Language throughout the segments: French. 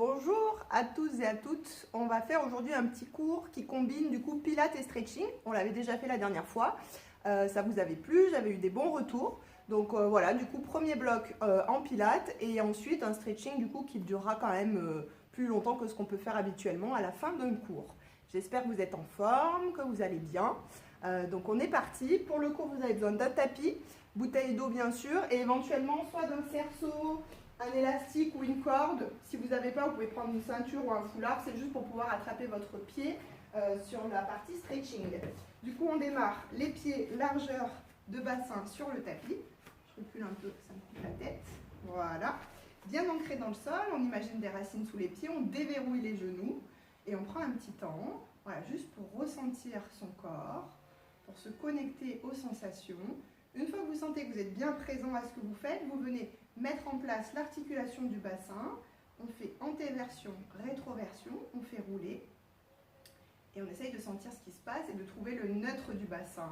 Bonjour à tous et à toutes. On va faire aujourd'hui un petit cours qui combine du coup pilates et stretching. On l'avait déjà fait la dernière fois. Ça vous avait plu, j'avais eu des bons retours. Donc voilà, du coup premier bloc en pilates et ensuite un stretching du coup qui durera quand même plus longtemps que ce qu'on peut faire habituellement à la fin d'un cours. J'espère que vous êtes en forme, que vous allez bien. Donc on est parti. Pour le cours, vous avez besoin d'un tapis, bouteille d'eau bien sûr, et éventuellement soit d'un cerceau, un élastique ou une corde. Si vous n'avez pas, vous pouvez prendre une ceinture ou un foulard. C'est juste pour pouvoir attraper votre pied sur la partie stretching. Du coup, on démarre les pieds largeur de bassin sur le tapis. Je recule un peu, ça me coupe la tête. Voilà. Bien ancré dans le sol, on imagine des racines sous les pieds, on déverrouille les genoux et on prend un petit temps, voilà, juste pour ressentir son corps, pour se connecter aux sensations. Une fois que vous sentez que vous êtes bien présent à ce que vous faites, vous venez mettre en place l'articulation du bassin. On fait antéversion, rétroversion, on fait rouler. Et on essaye de sentir ce qui se passe et de trouver le neutre du bassin.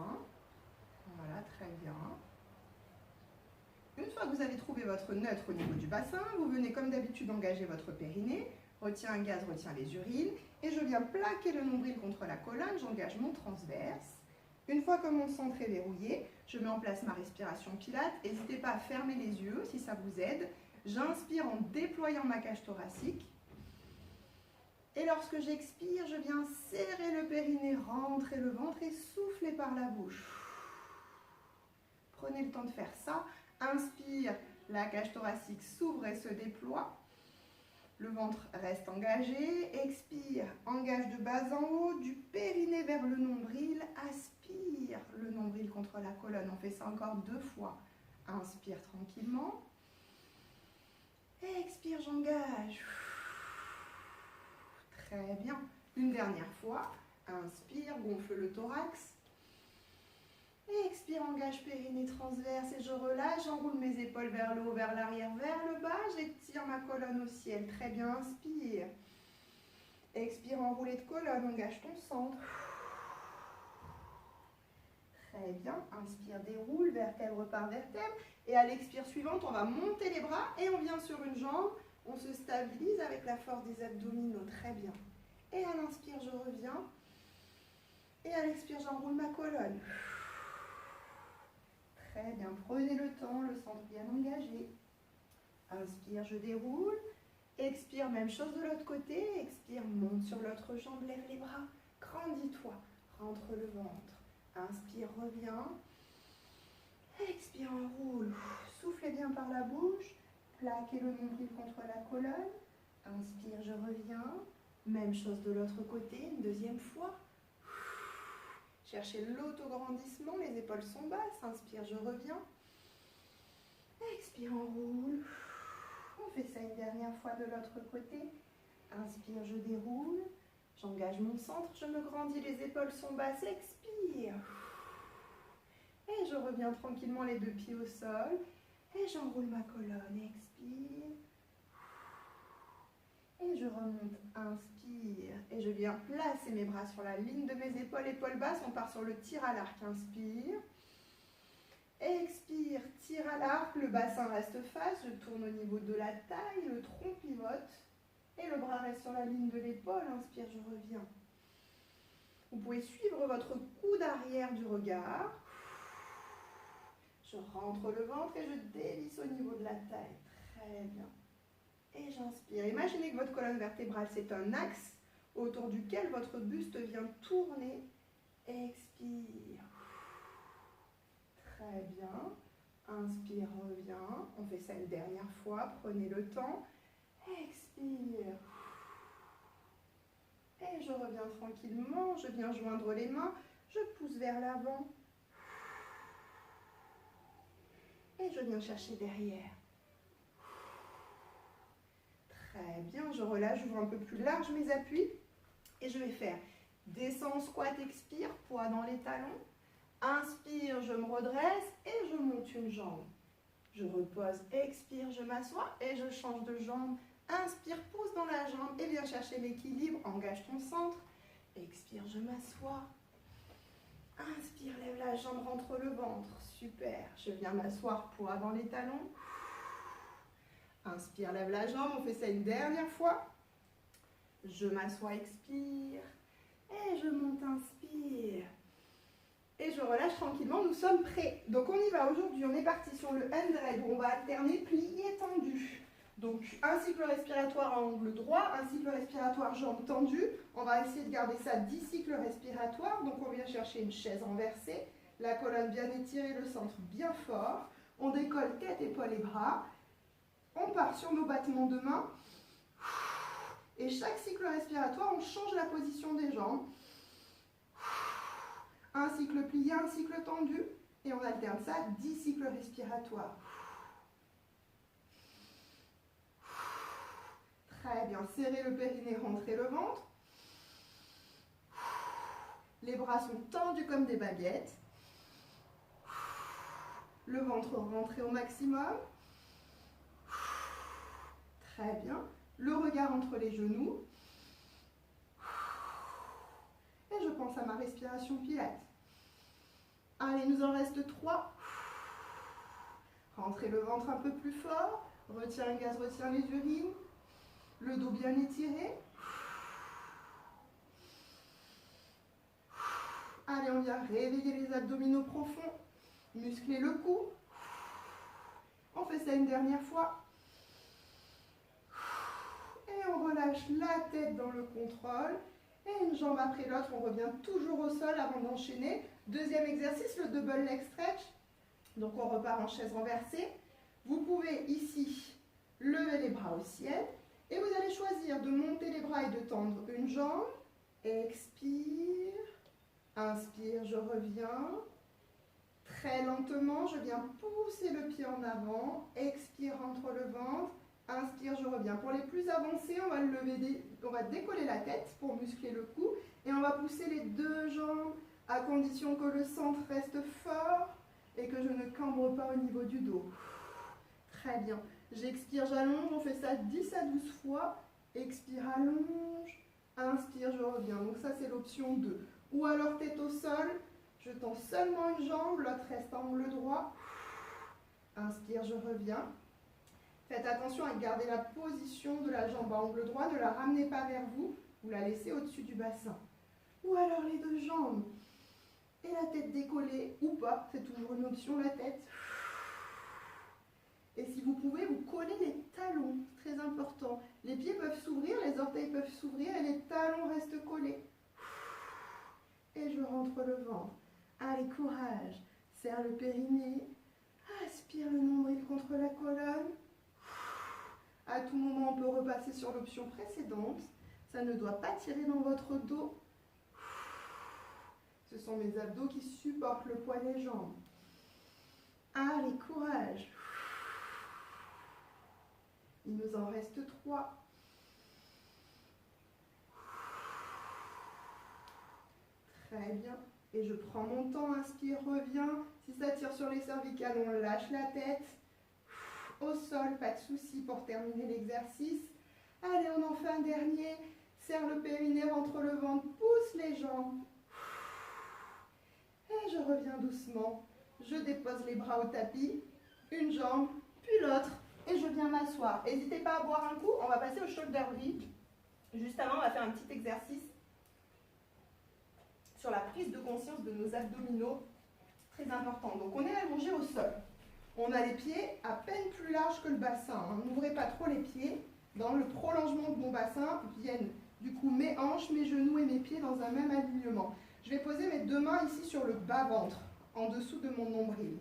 Voilà, très bien. Une fois que vous avez trouvé votre neutre au niveau du bassin, vous venez comme d'habitude engager votre périnée. Retiens un gaz, retiens les urines. Et je viens plaquer le nombril contre la colonne, j'engage mon transverse. Une fois que mon centre est verrouillé, je mets en place ma respiration pilates. N'hésitez pas à fermer les yeux si ça vous aide. J'inspire en déployant ma cage thoracique. Et lorsque j'expire, je viens serrer le périnée, rentrer le ventre et souffler par la bouche. Prenez le temps de faire ça. Inspire, la cage thoracique s'ouvre et se déploie. Le ventre reste engagé. Expire, engage de bas en haut, du périnée vers le nombril. Aspire, le nombril contre la colonne. On fait ça encore 2 fois. Inspire tranquillement. Expire, j'engage. Très bien. Une dernière fois. Inspire, gonfle le thorax. Et expire, engage périnée transverse et je relâche. J'enroule mes épaules vers le haut, vers l'arrière, vers le bas. J'étire ma colonne au ciel. Très bien, inspire. Expire, enroulé de colonne, engage ton centre. Très bien, inspire, déroule, vertèbre par vertèbre. Et à l'expire suivante, on va monter les bras et on vient sur une jambe. On se stabilise avec la force des abdominaux. Très bien. Et à l'inspire, je reviens. Et à l'expire, j'enroule ma colonne. Très bien, prenez le temps, le centre bien engagé. Inspire, je déroule. Expire, même chose de l'autre côté. Expire, monte sur l'autre jambe, lève les bras. Grandis-toi, rentre le ventre. Inspire, reviens. Expire, enroule. Soufflez bien par la bouche. Plaquez le nombril contre la colonne. Inspire, je reviens. Même chose de l'autre côté, une deuxième fois. Cherchez l'autograndissement, les épaules sont basses. Inspire, je reviens. Expire, enroule. On fait ça une dernière fois de l'autre côté. Inspire, je déroule. J'engage mon centre, je me grandis, les épaules sont basses. Expire. Et je reviens tranquillement les 2 pieds au sol. Et j'enroule ma colonne. Expire. Et je remonte, inspire. Et je viens placer mes bras sur la ligne de mes épaules, épaules basses. On part sur le tir à l'arc. Inspire. Expire, tir à l'arc. Le bassin reste face. Je tourne au niveau de la taille. Le tronc pivote. Et le bras reste sur la ligne de l'épaule. Inspire, je reviens. Vous pouvez suivre votre coude arrière du regard. Je rentre le ventre et je dévisse au niveau de la taille. Très bien. Et j'inspire. Imaginez que votre colonne vertébrale, c'est un axe autour duquel votre buste vient tourner. Expire. Très bien. Inspire, reviens. On fait ça une dernière fois. Prenez le temps. Expire. Et je reviens tranquillement. Je viens joindre les mains. Je pousse vers l'avant. Et je viens chercher derrière. Très bien, je relâche, j'ouvre un peu plus large mes appuis. Et je vais faire descends, squat, expire, poids dans les talons. Inspire, je me redresse et je monte une jambe. Je repose, expire, je m'assois et je change de jambe. Inspire, pousse dans la jambe et viens chercher l'équilibre. Engage ton centre. Expire, je m'assois. Inspire, lève la jambe, rentre le ventre. Super. Je viens m'asseoir, poids dans les talons. Inspire, lève la jambe. On fait ça une dernière fois. Je m'assois, expire. Et je monte, inspire. Et je relâche tranquillement, nous sommes prêts. Donc on y va aujourd'hui, on est parti sur le hand où on va alterner plié tendu. Donc un cycle respiratoire à angle droit, un cycle respiratoire jambes tendues. On va essayer de garder ça 10 cycles respiratoires. Donc on vient chercher une chaise renversée, la colonne bien étirée, le centre bien fort. On décolle tête, épaules et bras. On part sur nos battements de mains. Et chaque cycle respiratoire, on change la position des jambes. Un cycle plié, un cycle tendu. Et on alterne ça 10 cycles respiratoires. Très bien. Serrez le périnée, rentrez le ventre. Les bras sont tendus comme des baguettes. Le ventre rentré au maximum. Très bien. Le regard entre les genoux. Et je pense à ma respiration Pilates. Allez, il nous en reste 3. Rentrez le ventre un peu plus fort. Retiens le gaz, retiens les urines. Le dos bien étiré. Allez, on vient réveiller les abdominaux profonds. Muscler le cou. On fait ça une dernière fois. Et on relâche la tête dans le contrôle. Et une jambe après l'autre, on revient toujours au sol avant d'enchaîner. Deuxième exercice, le double leg stretch. Donc on repart en chaise renversée. Vous pouvez ici lever les bras au ciel. Et vous allez choisir de monter les bras et de tendre une jambe. Expire. Inspire, je reviens. Très lentement, je viens pousser le pied en avant. Expire, entre le ventre. Inspire, je reviens. Pour les plus avancés, on va on va décoller la tête pour muscler le cou. Et on va pousser les deux jambes à condition que le centre reste fort et que je ne cambre pas au niveau du dos. Très bien. J'expire, j'allonge. On fait ça 10 à 12 fois. Expire, allonge. Inspire, je reviens. Donc ça, c'est l'option 2. Ou alors tête au sol. Je tends seulement une jambe, l'autre reste en angle droit. Inspire, je reviens. Faites attention à garder la position de la jambe à angle droit, ne la ramenez pas vers vous, vous la laissez au-dessus du bassin. Ou alors les deux jambes et la tête décollée ou pas, c'est toujours une option la tête. Et si vous pouvez, vous collez les talons, très important. Les pieds peuvent s'ouvrir, les orteils peuvent s'ouvrir et les talons restent collés. Et je rentre le ventre. Allez, courage. Serre le périnée. Aspire le nombril contre la colonne. À tout moment, on peut repasser sur l'option précédente. Ça ne doit pas tirer dans votre dos. Ce sont mes abdos qui supportent le poids des jambes. Allez, courage. Il nous en reste 3. Très bien. Et je prends mon temps, inspire, reviens. Si ça tire sur les cervicales, on lâche la tête. Au sol, pas de souci pour terminer l'exercice. Allez, on en fait un dernier. Serre le périnée, rentre le ventre, pousse les jambes. Et je reviens doucement. Je dépose les bras au tapis. Une jambe, puis l'autre. Et je viens m'asseoir. N'hésitez pas à boire un coup. On va passer au shoulder bridge. Juste avant, on va faire un petit exercice sur la prise de conscience de nos abdominaux. Très important. Donc, on est allongé au sol. On a les pieds à peine plus larges que le bassin. N'ouvrez pas trop les pieds. Dans le prolongement de mon bassin viennent du coup mes hanches, mes genoux et mes pieds dans un même alignement. Je vais poser mes deux mains ici sur le bas-ventre, en dessous de mon nombril.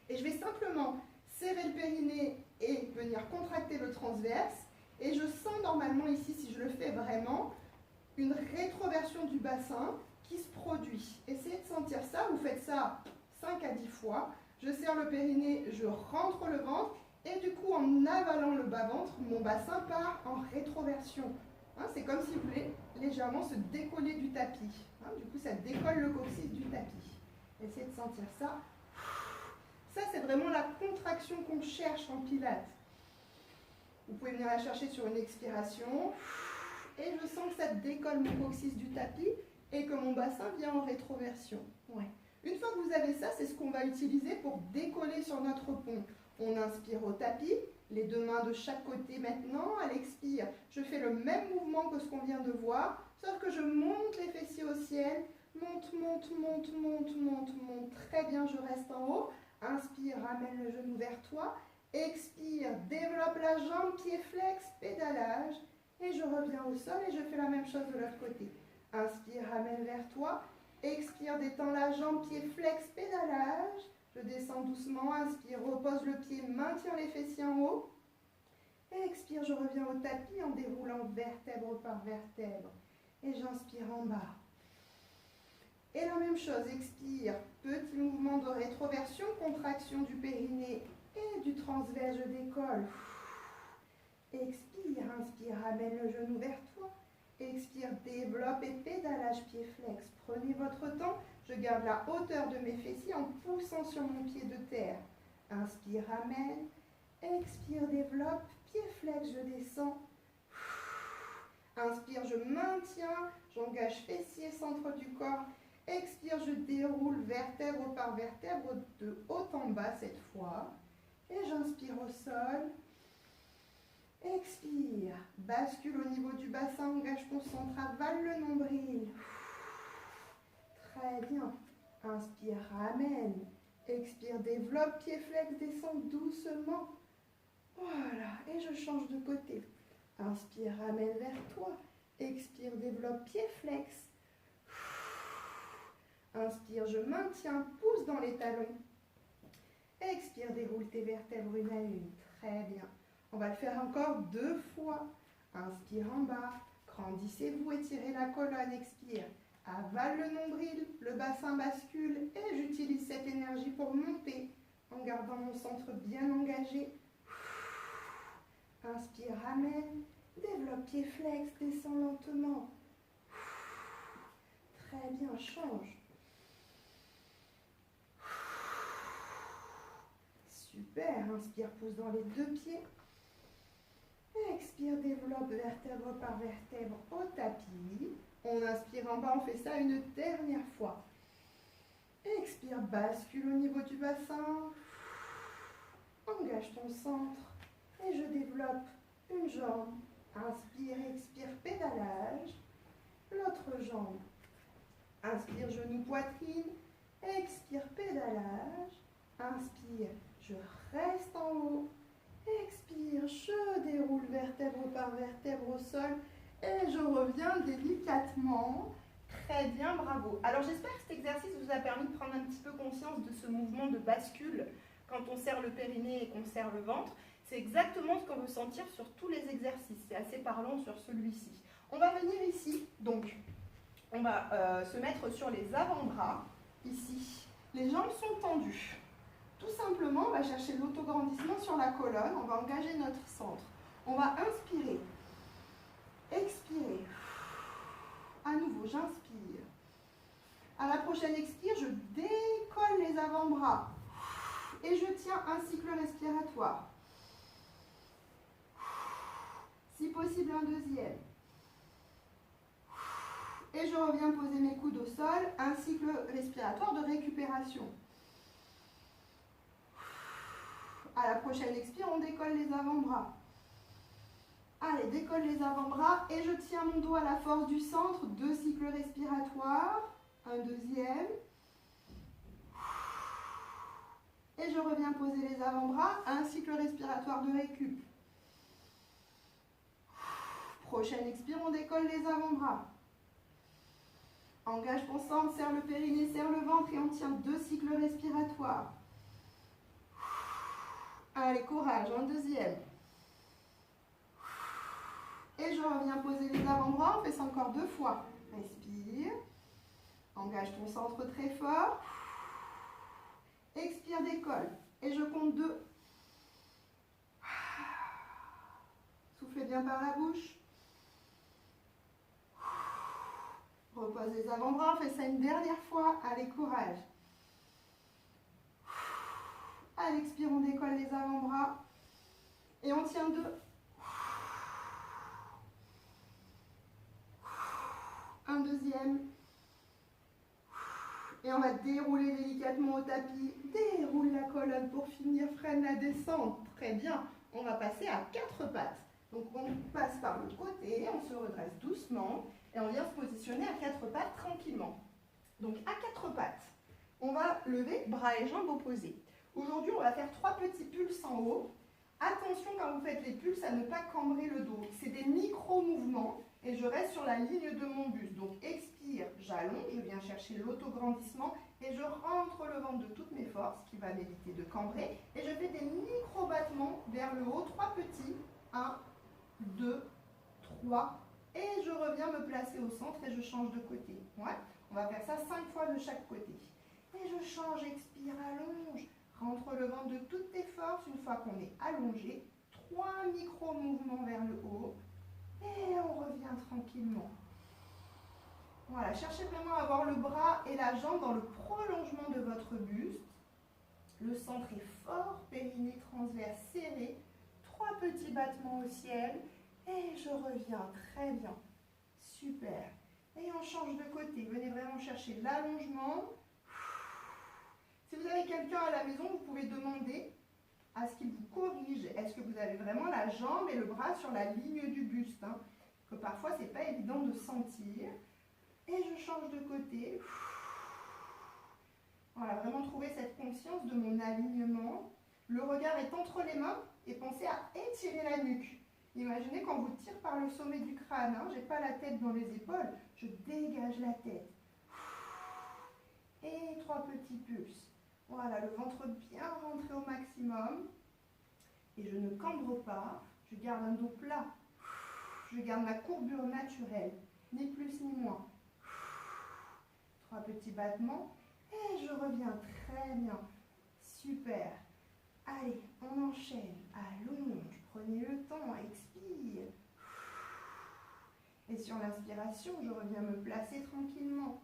Et je vais simplement serrer le périnée et venir contracter le transverse. Et je sens normalement ici, si je le fais vraiment, une rétroversion du bassin qui se produit. Essayez de sentir ça. Vous faites ça 5 à 10 fois. Je serre le périnée, je rentre le ventre et du coup en avalant le bas-ventre, mon bassin part en rétroversion. C'est comme si vous voulez légèrement se décoller du tapis. Du coup ça décolle le coccyx du tapis. Essayez de sentir ça. Ça c'est vraiment la contraction qu'on cherche en pilates. Vous pouvez venir la chercher sur une expiration. Et je sens que ça décolle mon coccyx du tapis et que mon bassin vient en rétroversion. Ouais. Une fois que vous avez ça, c'est ce qu'on va utiliser pour décoller sur notre pont. On inspire au tapis, Les deux mains de chaque côté maintenant. À l'expire, je fais le même mouvement que ce qu'on vient de voir, sauf que je monte les fessiers au ciel. Monte, monte, monte, monte, monte, monte. Très bien, je reste en haut. Inspire, ramène le genou vers toi. Expire, développe la jambe, pied flex, pédalage. Et je reviens au sol et je fais la même chose de l'autre côté. Inspire, ramène vers toi. Expire, détends la jambe, pied flex, pédalage. Je descends doucement, inspire, repose le pied, maintiens les fessiers en haut. Et expire, je reviens au tapis en déroulant vertèbre par vertèbre. Et j'inspire en bas. Et la même chose, expire, petit mouvement de rétroversion, contraction du périnée et du transverse, je décolle. Expire, inspire, ramène le genou vers toi. Expire, développe et pédalage pied flex. Prenez votre temps, je garde la hauteur de mes fessiers en poussant sur mon pied de terre. Inspire, ramène. Expire, développe, pied flex, je descends. Inspire, je maintiens, j'engage fessier, centre du corps. Expire, je déroule vertèbre par vertèbre de haut en bas cette fois. Et j'inspire au sol. Expire, bascule au niveau du bassin, engage ton centre, avale le nombril. Très bien. Inspire, ramène. Expire, développe, pied flex, descend doucement. Voilà, et je change de côté. Inspire, ramène vers toi. Expire, développe, pied flex. Inspire, je maintiens, pousse dans les talons. Expire, déroule tes vertèbres une à une. Très bien. On va le faire encore 2 fois. Inspire en bas. Grandissez-vous, étirez la colonne. Expire. Avale le nombril. Le bassin bascule. Et j'utilise cette énergie pour monter en gardant mon centre bien engagé. Inspire, ramène. Développe pied flex. Descends lentement. Très bien, change. Super, inspire, pousse dans les 2 pieds. Expire, développe vertèbre par vertèbre au tapis. On inspire en bas, on fait ça une dernière fois. Expire, bascule au niveau du bassin. Engage ton centre. Et je développe une jambe. Inspire, expire, pédalage. L'autre jambe. Inspire, genou, poitrine. Expire, pédalage. Inspire, je reste en haut. Expire, je déroule vertèbre par vertèbre au sol et je reviens délicatement. Très bien, bravo. Alors j'espère que cet exercice vous a permis de prendre un petit peu conscience de ce mouvement de bascule quand on serre le périnée et qu'on serre le ventre. C'est exactement ce qu'on veut sentir sur tous les exercices. C'est assez parlant sur celui-ci. On va venir ici, donc on va se mettre sur les avant-bras, ici. Les jambes sont tendues. Tout simplement, on va chercher l'autograndissement sur la colonne, on va engager notre centre. On va inspirer, expirer. À nouveau, j'inspire. À la prochaine expire, je décolle les avant-bras et je tiens un cycle respiratoire. Si possible, un deuxième. Et je reviens poser mes coudes au sol, un cycle respiratoire de récupération. À la prochaine expire, on décolle les avant-bras. Allez, décolle les avant-bras et je tiens mon dos à la force du centre. 2 cycles respiratoires. Un deuxième. Et je reviens poser les avant-bras. Un cycle respiratoire de récup. Prochaine expire, on décolle les avant-bras. Engage ton centre, serre le périnée, serre le ventre et on tient 2 cycles respiratoires. Allez, courage, un deuxième. Et je reviens poser les avant-bras, on fait ça encore 2 fois. Respire. Engage ton centre très fort. Expire, décolle. Et je compte 2. Soufflez bien par la bouche. Repose les avant-bras, on fait ça une dernière fois. Allez, courage. À l'expire, on décolle les avant-bras. Et on tient 2. Un deuxième. Et on va dérouler délicatement au tapis. Déroule la colonne pour finir. Freine la descente. Très bien. on va passer à 4 pattes. Donc on passe par le côté, on se redresse doucement et on vient se positionner à 4 pattes tranquillement. Donc à 4 pattes, on va lever bras et jambes opposés. Aujourd'hui, on va faire 3 petits pulses en haut. Attention quand vous faites les pulses à ne pas cambrer le dos. C'est des micro-mouvements et je reste sur la ligne de mon buste. Donc expire, j'allonge, je viens chercher l'autograndissement et je rentre le ventre de toutes mes forces, qui va m'éviter de cambrer. Et je fais des micro-battements vers le haut, 3 petits. 1, 2, 3. Et je reviens me placer au centre et je change de côté. Ouais. On va faire ça 5 fois de chaque côté. Et je change, expire, allonge. Rentre le ventre de toutes tes forces. Une fois qu'on est allongé, 3 micro-mouvements vers le haut. Et on revient tranquillement. Voilà, cherchez vraiment à avoir le bras et la jambe dans le prolongement de votre buste. Le centre est fort, périnée transverse serré. 3 petits battements au ciel. Et je reviens très bien. Super. Et on change de côté. Venez vraiment chercher l'allongement. Si vous avez quelqu'un à la maison, vous pouvez demander à ce qu'il vous corrige. Est-ce que vous avez vraiment la jambe et le bras sur la ligne du buste, hein, que parfois, ce n'est pas évident de sentir. Et je change de côté. Voilà, vraiment trouver cette conscience de mon alignement. Le regard est entre les mains et pensez à étirer la nuque. Imaginez quand vous tire par le sommet du crâne, hein, je n'ai pas la tête dans les épaules, je dégage la tête. Et 3 petits pulses. Voilà, le ventre bien rentré au maximum. Et je ne cambre pas, je garde un dos plat. Je garde ma courbure naturelle, ni plus ni moins. 3 petits battements. Et je reviens très bien. Super. Allez, on enchaîne. Allonge, prenez le temps, expire. Et sur l'inspiration, je reviens me placer tranquillement.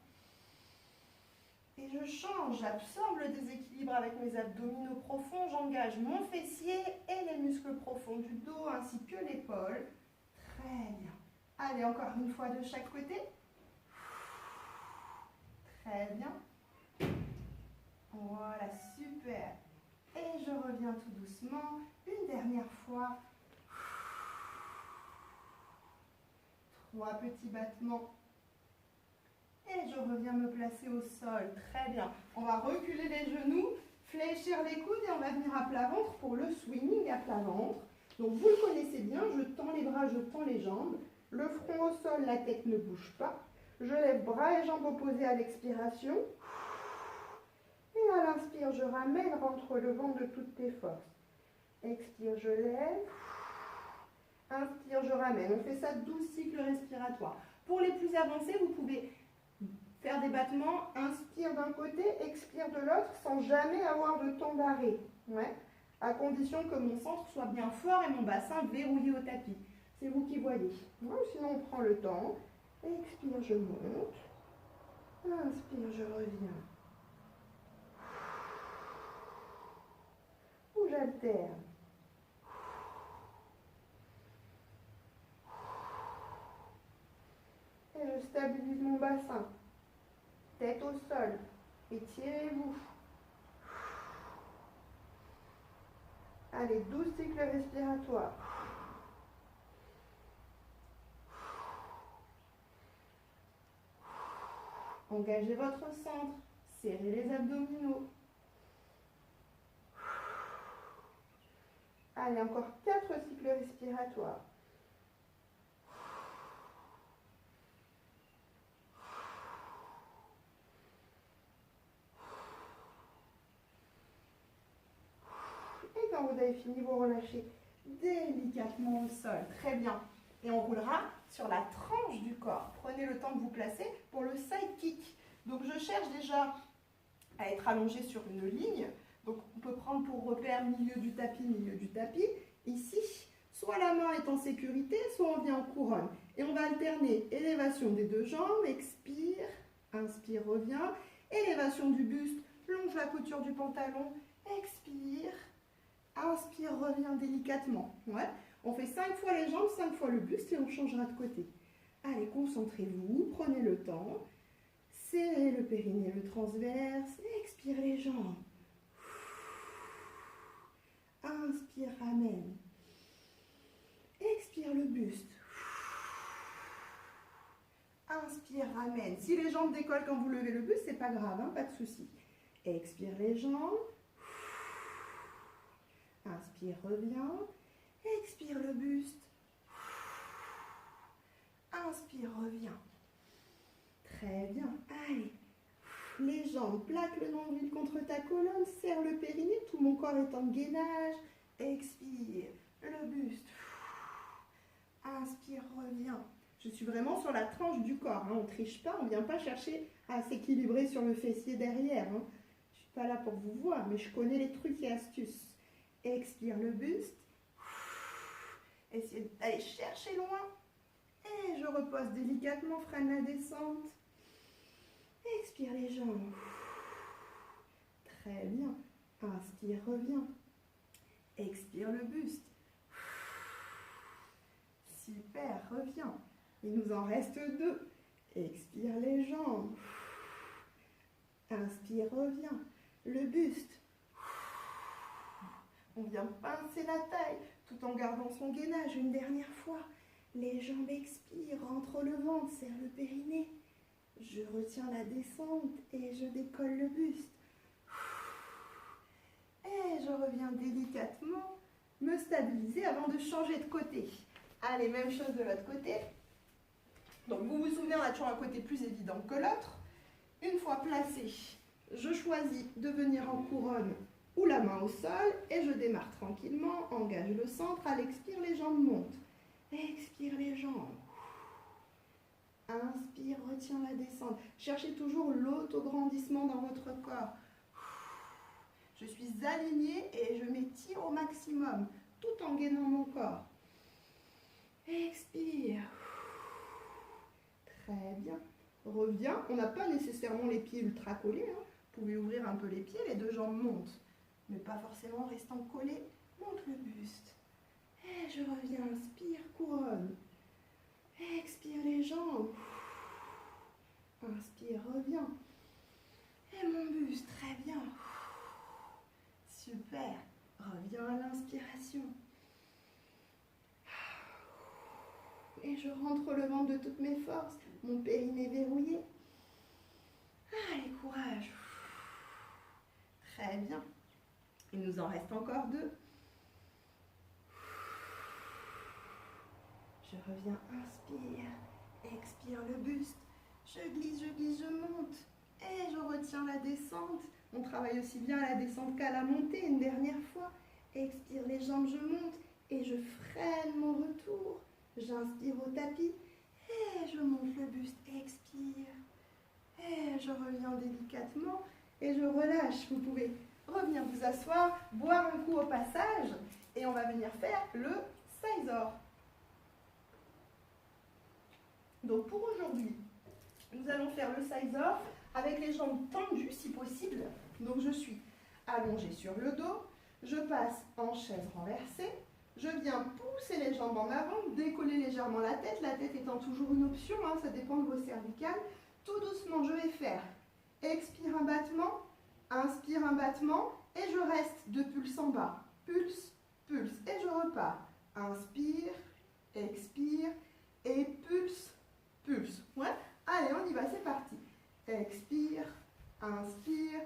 Et je change, j'absorbe le déséquilibre avec mes abdominaux profonds, j'engage mon fessier et les muscles profonds du dos ainsi que l'épaule. Très bien. Allez, encore une fois de chaque côté. Très bien. Voilà, super. Et je reviens tout doucement. Une dernière fois. 3 petits battements. Et je reviens me placer au sol. Très bien. On va reculer les genoux, fléchir les coudes et on va venir à plat ventre pour le swinging à plat ventre. Donc vous le connaissez bien, je tends les bras, je tends les jambes. Le front au sol, la tête ne bouge pas. Je lève bras et jambes opposés à l'expiration. Et à l'inspire, je ramène, rentre le ventre de toutes tes forces. Expire, je lève. Inspire, je ramène. On fait ça 12 cycles respiratoires. Pour les plus avancés, vous pouvez faire des battements, inspire d'un côté, expire de l'autre, sans jamais avoir de temps d'arrêt. Ouais. À condition que mon centre soit bien fort et mon bassin verrouillé au tapis. C'est vous qui voyez. Ouais, sinon, on prend le temps. Expire, je monte. Inspire, je reviens. Ou j'alterne. Et je stabilise mon bassin. Tête au sol. Étirez-vous. Allez, 12 cycles respiratoires. Engagez votre centre. Serrez les abdominaux. Allez, encore 4 cycles respiratoires. Et quand vous avez fini, vous relâchez délicatement au sol. Très bien. Et on roulera sur la tranche du corps. Prenez le temps de vous placer pour le side kick. Donc je cherche déjà à être allongé sur une ligne. Donc on peut prendre pour repère milieu du tapis, milieu du tapis. Ici, soit la main est en sécurité, soit on vient en couronne. Et on va alterner élévation des 2 jambes, expire, inspire, revient. Élévation du buste, longe la couture du pantalon, expire, inspire, revient délicatement. Ouais. On fait 5 fois les jambes, 5 fois le buste et on changera de côté. Allez, concentrez-vous, prenez le temps. Serrez le périnée, le transverse, expire les jambes. Inspire, ramène. Expire le buste. Inspire, ramène. Si les jambes décollent quand vous levez le buste, c'est pas grave, hein, pas de souci. Expire les jambes. Inspire, reviens. Expire le buste. Inspire, reviens. Très bien. Allez. Les jambes, plaque le nombril contre ta colonne, serre le périnée, tout mon corps est en gainage. Expire, le buste. Inspire, reviens. Je suis vraiment sur la tranche du corps, hein. On ne triche pas, on ne vient pas chercher à s'équilibrer sur le fessier derrière, hein. Je ne suis pas là pour vous voir, mais je connais les trucs et astuces. Expire le buste. Essayez d'aller chercher loin. Et je repose délicatement, freine la descente. Expire les jambes. Très bien. Inspire, reviens. Expire le buste. Super, reviens. Il nous en reste 2. Expire les jambes. Inspire, reviens. Le buste. On vient pincer la taille tout en gardant son gainage une dernière fois. Les jambes expirent, rentre le ventre, serre le périnée. Je retiens la descente et je décolle le buste. Et je reviens délicatement me stabiliser avant de changer de côté. Allez, même chose de l'autre côté. Donc vous vous souvenez, on a toujours un côté plus évident que l'autre. Une fois placé, je choisis de venir en couronne ou la main au sol et je démarre tranquillement, engage le centre, à l'expire, les jambes montent. Expire les jambes. Inspire, retiens la descente. Cherchez toujours l'autograndissement dans votre corps. Je suis alignée et je m'étire au maximum, tout en gainant mon corps. Expire. Très bien. Reviens. On n'a pas nécessairement les pieds ultra collés, hein. Vous pouvez ouvrir un peu les pieds, les 2 jambes montent. Mais pas forcément restant collés. Monte le buste. Et je reviens. Inspire, couronne. Expire les jambes. Inspire, reviens. Et mon buste, très bien. Super. Reviens à l'inspiration. Et je rentre le ventre de toutes mes forces. Mon périnée verrouillé. Allez, courage. Très bien. Il nous en reste encore 2. Je reviens, inspire. Expire le buste. Je glisse, je monte. Et je retiens la descente. On travaille aussi bien à la descente qu'à la montée. Une dernière fois. Expire les jambes, je monte. Et je freine mon retour. J'inspire au tapis. Et je monte le buste. Expire. Et je reviens délicatement. Et je relâche. Vous pouvez revenir vous asseoir, boire un coup au passage. Et on va venir faire le Sizor. Donc pour aujourd'hui, nous allons faire le Sizor avec les jambes tendues si possible. Donc je suis allongée sur le dos, je passe en chaise renversée, je viens pousser les jambes en avant, décoller légèrement la tête étant toujours une option, hein, ça dépend de vos cervicales. Tout doucement, je vais faire expire un battement, inspire un battement et je reste 2 pulses en bas. Pulse, pulse et je repars. Inspire, expire et pulse, pulse. Ouais. Allez, on y va, c'est parti. Expire, inspire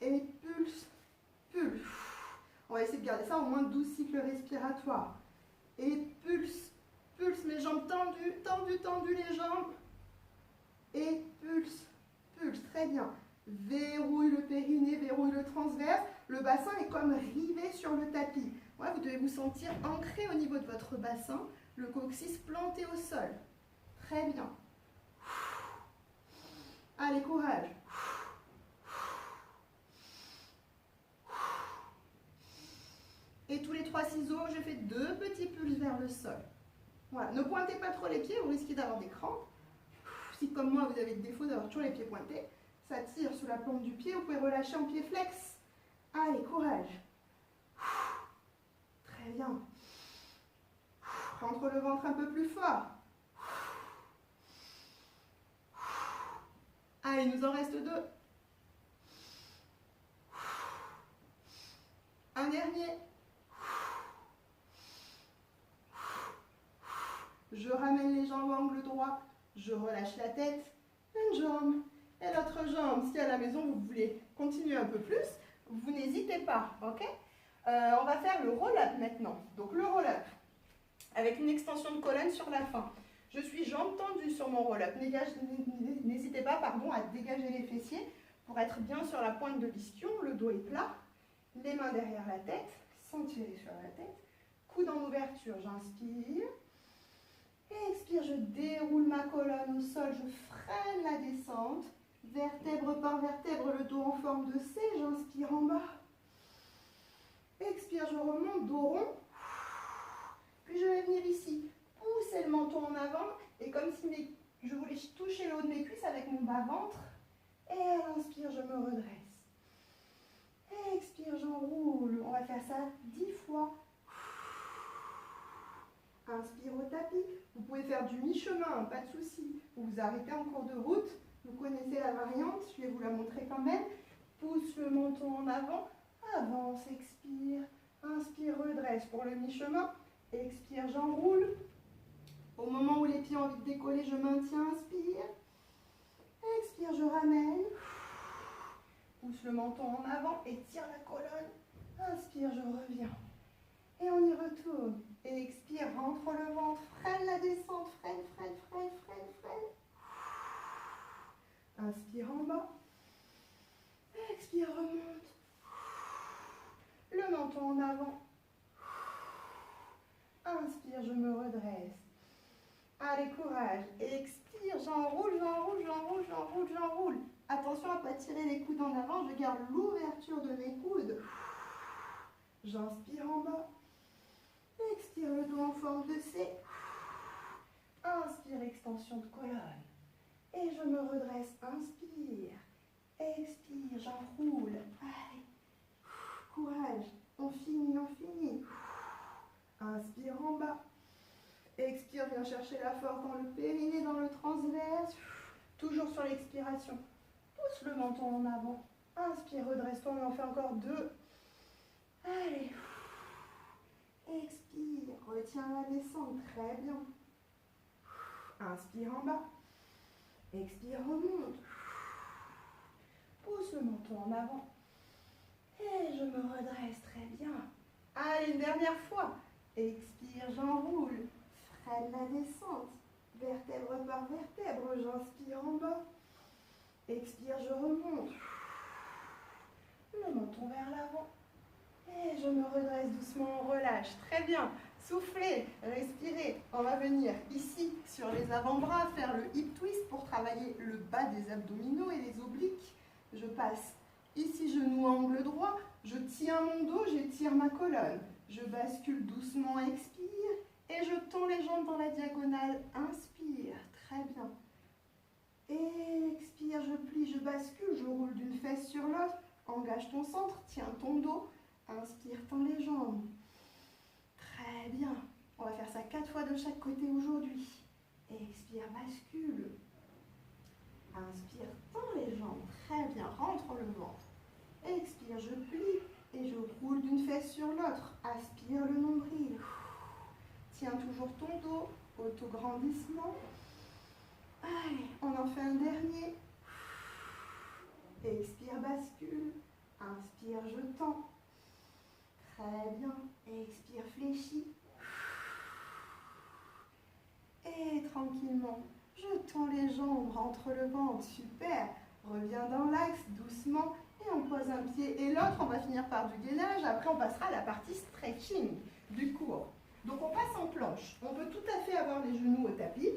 et pulse, pulse. On va essayer de garder ça au moins 12 cycles respiratoires. Et pulse, pulse, mes jambes tendues, tendues, tendues les jambes. Et pulse, pulse, très bien. Verrouille le périnée, verrouille le transverse. Le bassin est comme rivé sur le tapis. Ouais, vous devez vous sentir ancré au niveau de votre bassin, le coccyx planté au sol. Très bien. Allez, courage. Et tous les 3 ciseaux, je fais 2 petits pulses vers le sol. Voilà. Ne pointez pas trop les pieds, vous risquez d'avoir des crampes. Si comme moi, vous avez le défaut d'avoir toujours les pieds pointés, ça tire sous la plante du pied, vous pouvez relâcher en pied flex. Allez, courage. Très bien. Rentre le ventre un peu plus fort. Allez, il nous en reste 2. Un dernier. je ramène les jambes angle droit, je relâche la tête, une jambe et l'autre jambe. Si à la maison vous voulez continuer un peu plus, vous n'hésitez pas, ok? On va faire le roll-up maintenant. Donc le roll-up, avec une extension de colonne sur la fin. Je suis jambes tendues sur mon roll-up. N'hésitez pas à dégager les fessiers pour être bien sur la pointe de l'ischion. Le dos est plat, les mains derrière la tête, sans tirer sur la tête. Coude en ouverture, j'inspire. Expire, je déroule ma colonne au sol, je freine la descente. Vertèbre par vertèbre, le dos en forme de C, j'inspire en bas. Expire, je remonte, dos rond. Puis je vais venir ici, pousser le menton en avant, et comme si je voulais toucher le haut de mes cuisses avec mon bas-ventre. Et à l'inspire, je me redresse. Expire, j'enroule. On va faire ça 10 fois. Inspire au tapis. Vous pouvez faire du mi-chemin, pas de souci. Vous vous arrêtez en cours de route. Vous connaissez la variante, je vais vous la montrer quand même. Pousse le menton en avant. Avance, expire. Inspire, redresse pour le mi-chemin. Expire, j'enroule. Au moment où les pieds ont envie de décoller, je maintiens, inspire. Expire, je ramène. Pousse le menton en avant, étire la colonne. Inspire, je reviens. Et on y retourne. Et expire, rentre le ventre, freine la descente, freine, freine, freine, freine, freine. Inspire en bas. Expire, remonte. Le menton en avant. Inspire, je me redresse. Allez, courage. Expire, j'enroule, j'enroule, j'enroule, j'enroule, j'enroule. Attention à ne pas tirer les coudes en avant, je garde l'ouverture de mes coudes. J'inspire en bas. Expire, le dos en forme de C. Inspire, extension de colonne. Et je me redresse, inspire. Expire, j'enroule. Allez. Courage. On finit, on finit. Inspire en bas. Expire, viens chercher la force dans le périnée, dans le transverse. Toujours sur l'expiration. Pousse le menton en avant. Inspire, redresse-toi, on en fait encore 2. Allez. Expire, retiens la descente, très bien. Inspire en bas. Expire, remonte. Pousse le menton en avant. Et je me redresse, très bien. Allez, une dernière fois. Expire, j'enroule. Freine la descente. Vertèbre par vertèbre, j'inspire en bas. Expire, je remonte. Le menton vers l'avant. Et je me redresse doucement, on relâche. Très bien. Soufflez, respirez. On va venir ici sur les avant-bras, faire le hip twist pour travailler le bas des abdominaux et les obliques. Je passe ici, genou angle droit. Je tiens mon dos, j'étire ma colonne. Je bascule doucement, expire. Et je tends les jambes dans la diagonale. Inspire. Très bien. Expire, je plie, je bascule. Je roule d'une fesse sur l'autre. Engage ton centre, tiens ton dos. Inspire, tends les jambes. Très bien. On va faire ça 4 fois de chaque côté aujourd'hui. Expire, bascule. Inspire, tends les jambes. Très bien, rentre le ventre. Expire, je plie et je roule d'une fesse sur l'autre. Aspire le nombril. Tiens toujours ton dos. Autograndissement. Allez, on en fait un dernier. Expire, bascule. Inspire, je tends. Très bien. Expire, fléchis. Et tranquillement, je tends les jambes, rentre le ventre. Super. Reviens dans l'axe, doucement. Et on pose un pied et l'autre. On va finir par du gainage. Après, on passera à la partie stretching du cours. Donc, on passe en planche. On peut tout à fait avoir les genoux au tapis.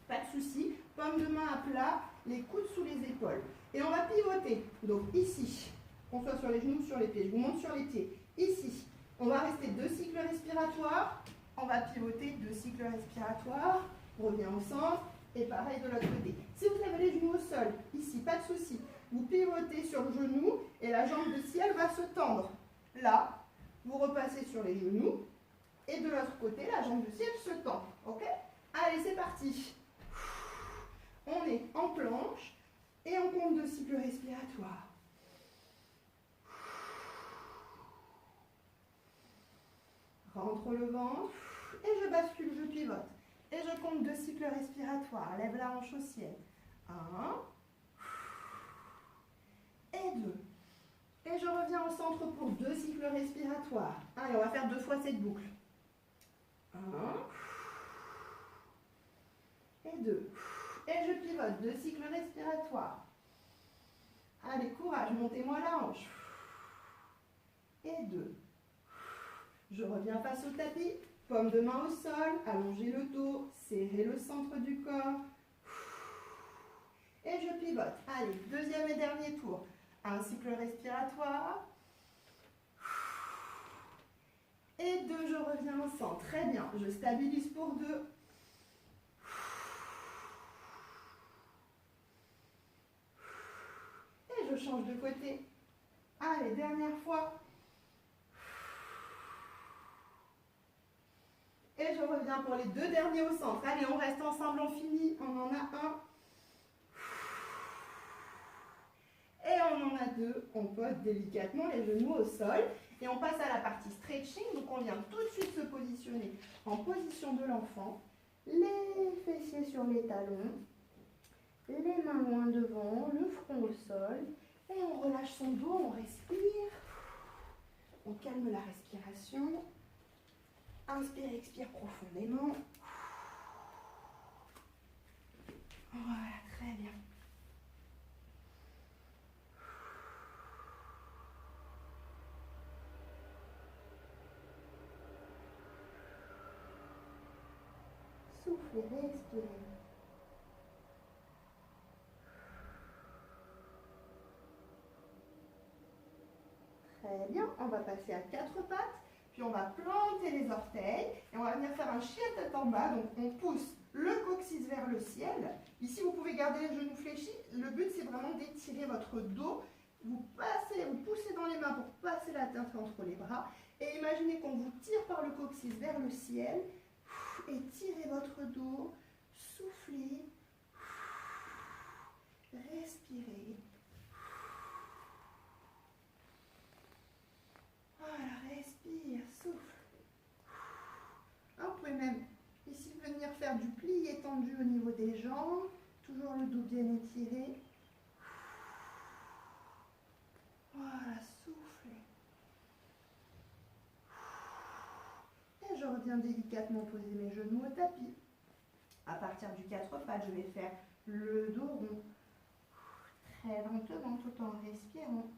Pas de souci. Paume de main à plat, les coudes sous les épaules. Et on va pivoter. Donc, ici, qu'on soit sur les genoux ou sur les pieds. Je vous montre sur les pieds. Ici, on va rester 2 cycles respiratoires. On va pivoter 2 cycles respiratoires. On revient au centre. Et pareil de l'autre côté. Si vous avez les genoux au sol, ici, pas de souci. Vous pivotez sur le genou et la jambe de ciel va se tendre. Là, vous repassez sur les genoux. Et de l'autre côté, la jambe de ciel se tend. Ok? Allez, c'est parti. On est en planche et on compte 2 cycles respiratoires. Rentre le ventre et je bascule, je pivote. Et je compte 2 cycles respiratoires. Lève la hanche au ciel. 1. Et 2. Et je reviens au centre pour 2 cycles respiratoires. Allez, on va faire 2 fois cette boucle. 1. Et 2. Et je pivote, 2 cycles respiratoires. Allez, courage, montez-moi la hanche. Et 2. Je reviens face au tapis, paume de main au sol, allongez le dos, serrez le centre du corps. Et je pivote. Allez, deuxième et dernier tour. Un cycle respiratoire. Et 2, je reviens au centre. Très bien, je stabilise pour 2. Et je change de côté. Allez, dernière fois. Et je reviens pour les 2 derniers au centre. Allez, on reste ensemble, on finit. On en a un. Et on en a 2. On pose délicatement les genoux au sol. Et on passe à la partie stretching. Donc on vient tout de suite se positionner en position de l'enfant. Les fessiers sur les talons. Les mains loin devant, le front au sol. Et on relâche son dos, on respire. On calme la respiration. Inspire, expire profondément. Voilà, très bien. Soufflez, respirez. Très bien, on va passer à 4 pattes. Puis on va planter les orteils et on va venir faire un chien tête en bas. Donc on pousse le coccyx vers le ciel. Ici vous pouvez garder les genoux fléchis. Le but c'est vraiment d'étirer votre dos. Vous poussez dans les mains pour passer la tête entre les bras. Et imaginez qu'on vous tire par le coccyx vers le ciel. Étirez votre dos. Soufflez. Respirez. Voilà, respire, souffle. Vous pouvez même ici venir faire du pli étendu au niveau des jambes. Toujours le dos bien étiré. Voilà, soufflez. Et je reviens délicatement poser mes genoux au tapis. À partir du 4 pattes, je vais faire le dos rond. Très lentement tout en respirant.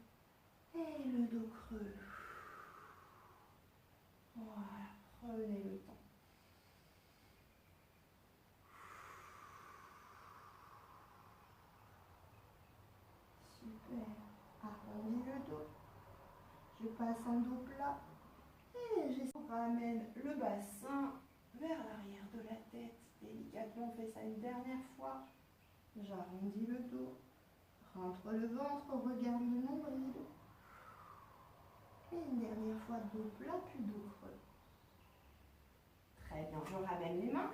Et le dos creux. Voilà, prenez le temps. Super. Arrondis le dos. Je passe en dos plat. Et je ramène le bassin vers l'arrière de la tête. Délicatement, on fait ça une dernière fois. J'arrondis le dos. Rentre le ventre, regarde le nombril. Et une dernière fois, dos plat, puis dos creux. Très bien, je ramène les mains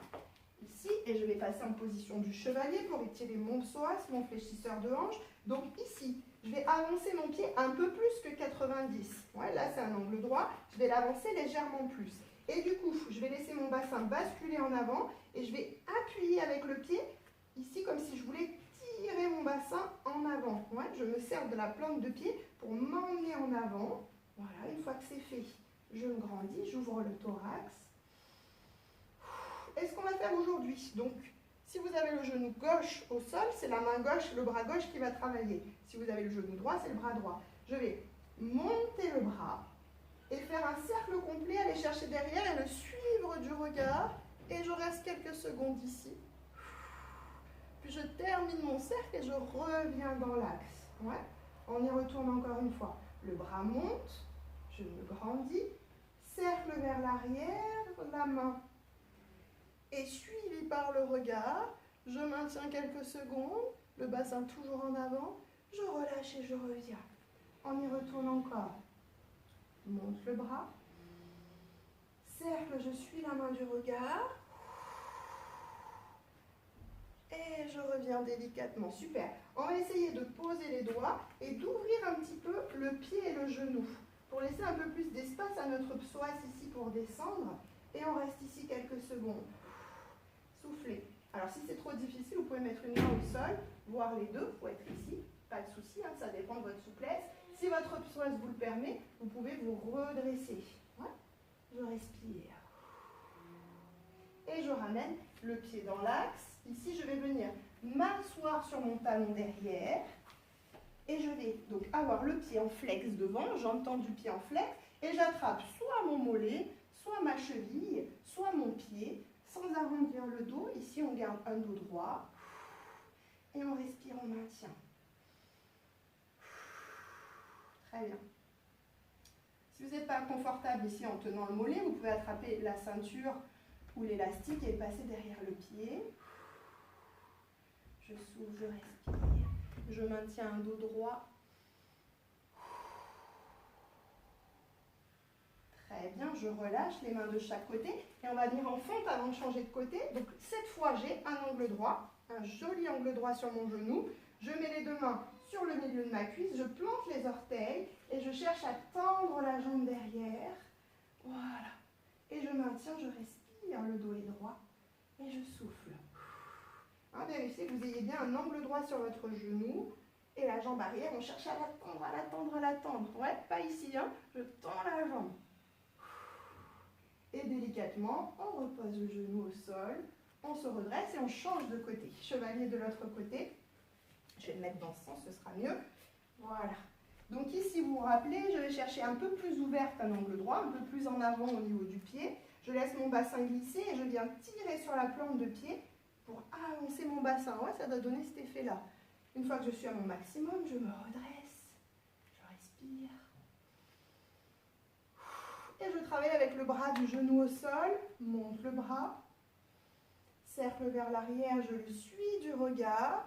ici et je vais passer en position du chevalier pour étirer mon psoas, mon fléchisseur de hanche. Donc ici, je vais avancer mon pied un peu plus que 90. Ouais, là, c'est un angle droit. Je vais l'avancer légèrement plus. Et du coup, je vais laisser mon bassin basculer en avant et je vais appuyer avec le pied, ici, comme si je voulais tirer mon bassin en avant. Ouais, je me sers de la plante de pied pour m'emmener en avant. Voilà, une fois que c'est fait, je me grandis, j'ouvre le thorax. Et ce qu'on va faire aujourd'hui, donc, si vous avez le genou gauche au sol, c'est la main gauche, le bras gauche qui va travailler. Si vous avez le genou droit, c'est le bras droit. Je vais monter le bras et faire un cercle complet, aller chercher derrière et le suivre du regard. Et je reste quelques secondes ici. Puis je termine mon cercle et je reviens dans l'axe. Ouais. On y retourne encore une fois. Le bras monte, je me grandis, cercle vers l'arrière, la main est suivie par le regard. Je maintiens quelques secondes, le bassin toujours en avant. Je relâche et je reviens. On y retourne encore. Monte le bras. Cercle, je suis la main du regard. Et je reviens délicatement. Super. On va essayer de poser les doigts et d'ouvrir un petit peu le pied et le genou pour laisser un peu plus d'espace à notre psoas ici pour descendre. Et on reste ici quelques secondes. Soufflez. Alors si c'est trop difficile, vous pouvez mettre une main au sol, voire les deux, pour être ici. Pas de souci, hein, ça dépend de votre souplesse. Si votre psoas vous le permet, vous pouvez vous redresser. Ouais. Je respire. Et je ramène le pied dans l'axe. Ici, je vais venir m'asseoir sur mon talon derrière. Et je vais donc avoir le pied en flex devant, j'entends du pied en flex, et j'attrape soit mon mollet, soit ma cheville, soit mon pied, sans arrondir le dos. Ici, on garde un dos droit. Et on respire, on maintient. Très bien. Si vous n'êtes pas confortable ici en tenant le mollet, vous pouvez attraper la ceinture ou l'élastique et passer derrière le pied. Je souffle, je respire. Je maintiens un dos droit. Très bien, je relâche les mains de chaque côté et on va venir en fonte avant de changer de côté. Donc cette fois, j'ai un angle droit, un joli angle droit sur mon genou. Je mets les deux mains sur le milieu de ma cuisse, je plante les orteils et je cherche à tendre la jambe derrière. Voilà. Et je maintiens, je respire, le dos est droit et je souffle. Hein, vérifiez que vous ayez bien un angle droit sur votre genou et la jambe arrière, on cherche à la tendre, à la tendre, à la tendre. Ouais, pas ici, hein, je tends la jambe. Et délicatement, on repose le genou au sol, on se redresse et on change de côté. Chevalier de l'autre côté. Je vais le mettre dans ce sens, ce sera mieux. Voilà. Donc ici, vous vous rappelez, je vais chercher un peu plus ouverte un angle droit, un peu plus en avant au niveau du pied. Je laisse mon bassin glisser et je viens tirer sur la plante de pied pour avancer mon bassin. Ouais, ça doit donner cet effet-là. Une fois que je suis à mon maximum, je me redresse. Je respire. Et je travaille avec le bras du genou au sol, monte le bras, cercle vers l'arrière, je le suis du regard.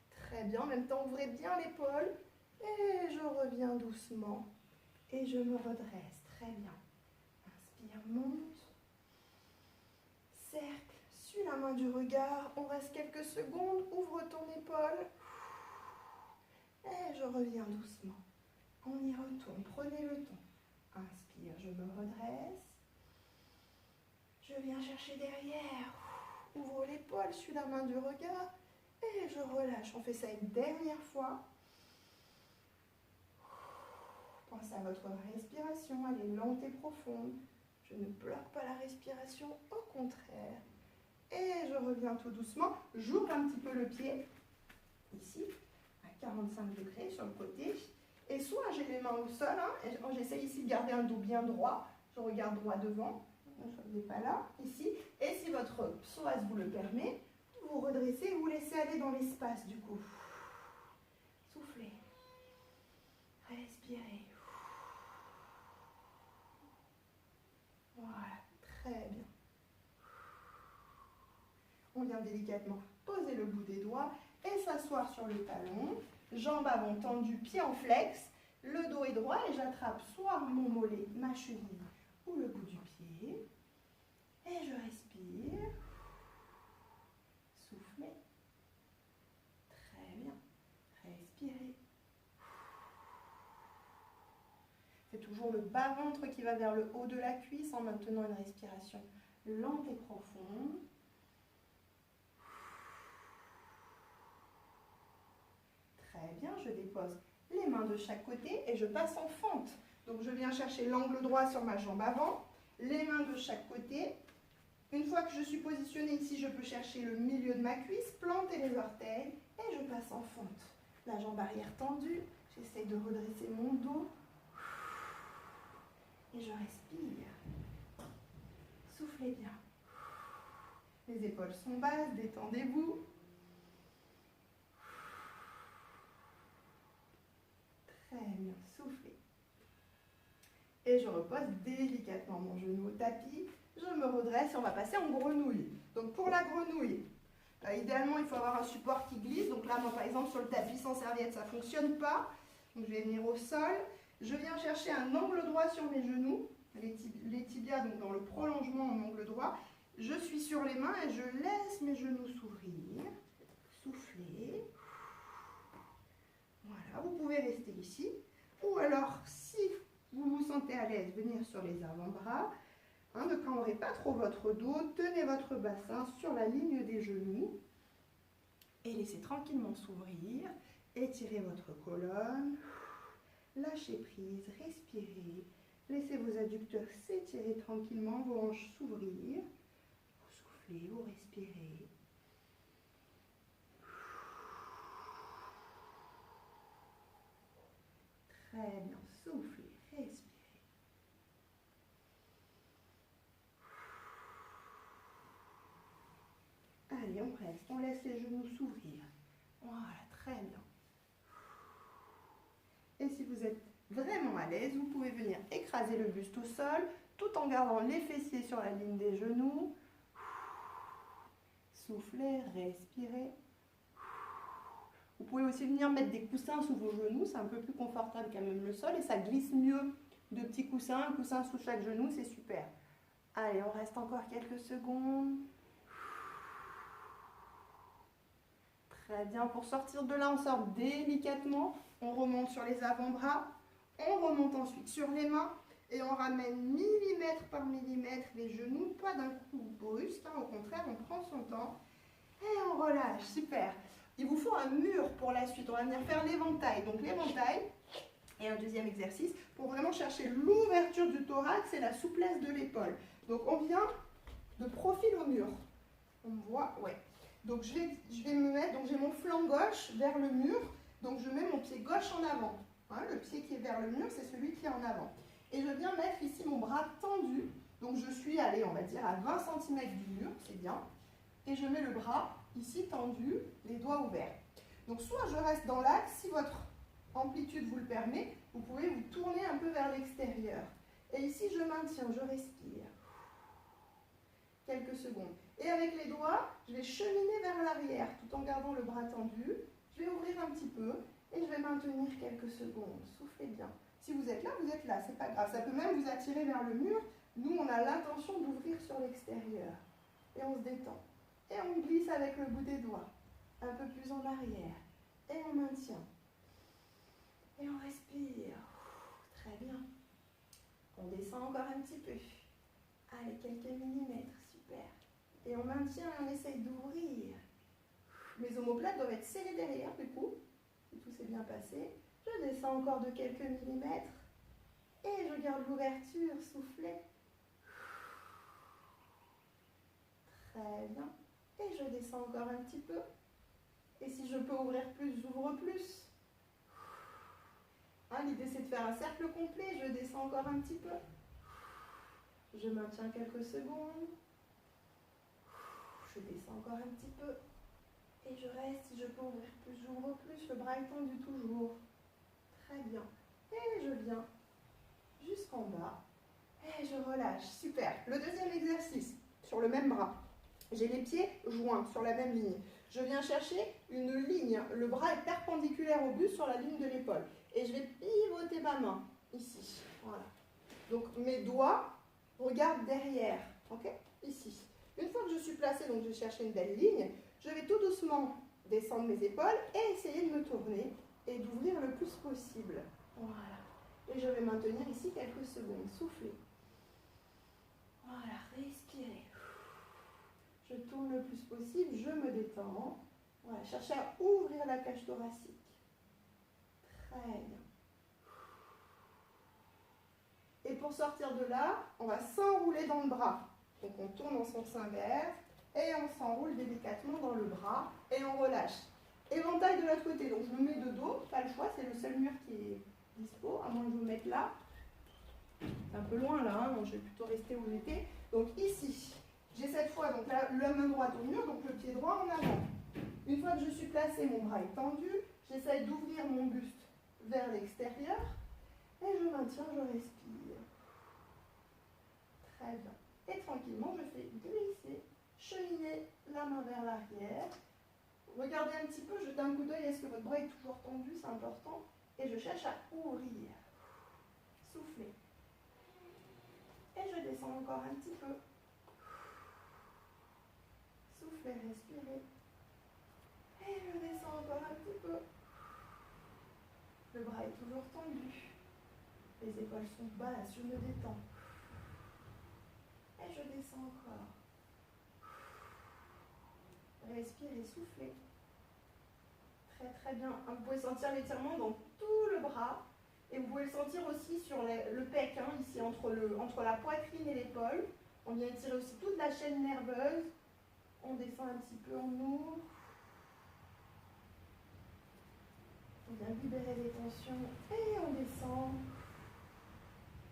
Très bien, en même temps ouvrez bien l'épaule et je reviens doucement et je me redresse. Très bien. Inspire, monte, cercle, suis la main du regard, on reste quelques secondes, ouvre ton épaule et je reviens doucement. On y retourne, prenez le temps. Inspire, je me redresse. Je viens chercher derrière. Ouvre l'épaule, suis la main du regard. Et je relâche. On fait ça une dernière fois. Pensez à votre respiration, elle est lente et profonde. Je ne bloque pas la respiration, au contraire. Et je reviens tout doucement. J'ouvre un petit peu le pied, ici, à 45 degrés sur le côté. Et soit j'ai les mains au sol, hein, et j'essaie ici de garder un dos bien droit. Je regarde droit devant, je ne vais pas là, ici. Et si votre psoas vous le permet, vous redressez, vous laissez aller dans l'espace du coup. Soufflez. Respirez. Voilà, très bien. On vient délicatement poser le bout des doigts et s'asseoir sur le talon. Jambes avant tendues, pied en flex. Le dos est droit et j'attrape soit mon mollet, ma cheville ou le bout du pied. Et je respire. Soufflez. Très bien. Respirez. C'est toujours le bas-ventre qui va vers le haut de la cuisse en maintenant une respiration lente et profonde. Très bien, je dépose les mains de chaque côté et je passe en fente. Donc je viens chercher l'angle droit sur ma jambe avant, les mains de chaque côté. Une fois que je suis positionnée ici, je peux chercher le milieu de ma cuisse, planter les orteils et je passe en fente. La jambe arrière tendue, j'essaie de redresser mon dos et je respire. Soufflez bien. Les épaules sont basses, détendez-vous. Très bien, soufflez. Et je repose délicatement mon genou au tapis. Je me redresse et on va passer en grenouille. Donc pour la grenouille, idéalement il faut avoir un support qui glisse. Donc là, moi par exemple sur le tapis sans serviette, ça ne fonctionne pas. Donc je vais venir au sol. Je viens chercher un angle droit sur mes genoux. Les tibias donc dans le prolongement en angle droit. Je suis sur les mains et je laisse mes genoux s'ouvrir. Soufflez. Voilà, vous pouvez rester ici. Ou alors, si vous vous sentez à l'aise, venir sur les avant-bras. Hein, ne cambrez pas trop votre dos, tenez votre bassin sur la ligne des genoux et laissez tranquillement s'ouvrir. Étirez votre colonne, lâchez prise, respirez. Laissez vos adducteurs s'étirer tranquillement, vos hanches s'ouvrir. Vous soufflez, vous respirez. Très bien, soufflez, respirez. Allez, on reste, on laisse les genoux s'ouvrir. Voilà, très bien. Et si vous êtes vraiment à l'aise, vous pouvez venir écraser le buste au sol, tout en gardant les fessiers sur la ligne des genoux. Soufflez, respirez. Vous pouvez aussi venir mettre des coussins sous vos genoux, c'est un peu plus confortable qu'à même le sol et ça glisse mieux. De petits coussins, un coussin sous chaque genou, c'est super. Allez, on reste encore quelques secondes. Très bien, pour sortir de là, on sort délicatement. On remonte sur les avant-bras, on remonte ensuite sur les mains et on ramène millimètre par millimètre les genoux, pas d'un coup brusque, hein, au contraire, on prend son temps et on relâche, super. Il vous faut un mur pour la suite, on va venir faire l'éventail. Donc l'éventail et un deuxième exercice pour vraiment chercher l'ouverture du thorax et la souplesse de l'épaule. Donc on vient de profil au mur, on me voit, ouais. Donc je vais me mettre, donc j'ai mon flanc gauche vers le mur, donc je mets mon pied gauche en avant. Hein, le pied qui est vers le mur, c'est celui qui est en avant. Et je viens mettre ici mon bras tendu, donc je suis, allez, on va dire à 20 cm du mur, c'est bien. Et je mets le bras ici tendu, les doigts ouverts. Donc soit je reste dans l'axe, si votre amplitude vous le permet, vous pouvez vous tourner un peu vers l'extérieur. Et ici je maintiens, je respire. Quelques secondes. Et avec les doigts, je vais cheminer vers l'arrière tout en gardant le bras tendu. Je vais ouvrir un petit peu et je vais maintenir quelques secondes. Soufflez bien. Si vous êtes là, c'est pas grave. Ça peut même vous attirer vers le mur. Nous, on a l'intention d'ouvrir sur l'extérieur. Et on se détend. Et on glisse avec le bout des doigts. Un peu plus en arrière. Et on maintient. Et on respire. Très bien. On descend encore un petit peu. Allez, quelques millimètres. Super. Et on maintient et on essaye d'ouvrir. Mes omoplates doivent être serrées derrière, du coup. Si tout s'est bien passé. Je descends encore de quelques millimètres. Et je garde l'ouverture, soufflez. Très bien. Et je descends encore un petit peu. Et si je peux ouvrir plus, j'ouvre plus. Hein, l'idée c'est de faire un cercle complet. Je descends encore un petit peu. Je maintiens quelques secondes. Je descends encore un petit peu. Et je reste, si je peux ouvrir plus, j'ouvre plus. Le bras est tendu toujours. Très bien. Et je viens jusqu'en bas. Et je relâche. Super. Le deuxième exercice, sur le même bras. J'ai les pieds joints sur la même ligne. Je viens chercher une ligne. Le bras est perpendiculaire au buste sur la ligne de l'épaule. Et je vais pivoter ma main, ici. Voilà. Donc mes doigts regardent derrière. Ok? Ici. Une fois que je suis placée, donc je vais chercher une belle ligne, je vais tout doucement descendre mes épaules et essayer de me tourner et d'ouvrir le plus possible. Voilà. Et je vais maintenir ici quelques secondes. Soufflez. Voilà, respirez. Je tourne le plus possible, je me détends. Voilà, cherchez à ouvrir la cage thoracique. Très bien. Et pour sortir de là, on va s'enrouler dans le bras. Donc on tourne en sens inverse et on s'enroule délicatement dans le bras et on relâche. Éventail de l'autre côté, donc je me mets de dos, pas le choix, c'est le seul mur qui est dispo, à moins que je vous mette là. C'est un peu loin là, hein, donc je vais plutôt rester où j'étais. Donc ici, j'ai cette fois donc la main droite au mur, donc le pied droit en avant. Une fois que je suis placée, mon bras est tendu, j'essaye d'ouvrir mon buste vers l'extérieur et je maintiens, je respire. Très bien. Et tranquillement, je fais glisser, cheminer la main vers l'arrière. Regardez un petit peu, jetez un coup d'œil, est-ce que votre bras est toujours tendu, c'est important. Et je cherche à ouvrir. Soufflez. Et je descends encore un petit peu. Soufflez, respirez. Et je descends encore un petit peu. Le bras est toujours tendu. Les épaules sont basses, je me détends. Et je descends encore. Respirez, soufflez. Très très bien. Vous pouvez sentir l'étirement dans tout le bras. Et vous pouvez le sentir aussi sur le pec, hein, ici entre la poitrine et l'épaule. On vient étirer aussi toute la chaîne nerveuse. On descend un petit peu, on ouvre. On vient libérer les tensions et on descend.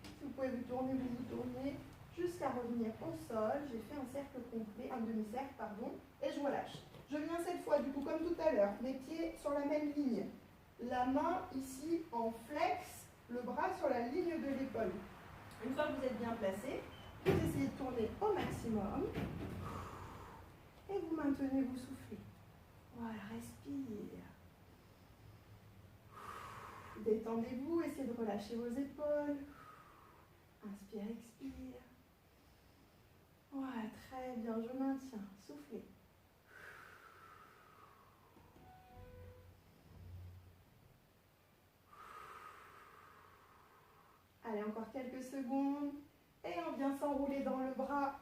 Si vous pouvez vous tourner, vous vous tournez jusqu'à revenir au sol. J'ai fait un cercle complet, un demi-cercle, pardon, et je relâche. Je viens cette fois, du coup, comme tout à l'heure, les pieds sur la même ligne. La main ici en flex, le bras sur la ligne de l'épaule. Une fois que vous êtes bien placé, vous essayez de tourner au maximum. Et vous maintenez, vous soufflez. Voilà, respire. Détendez-vous, essayez de relâcher vos épaules. Inspire, expire. Voilà, très bien, je maintiens. Soufflez. Allez, encore quelques secondes. Et on vient s'enrouler dans le bras.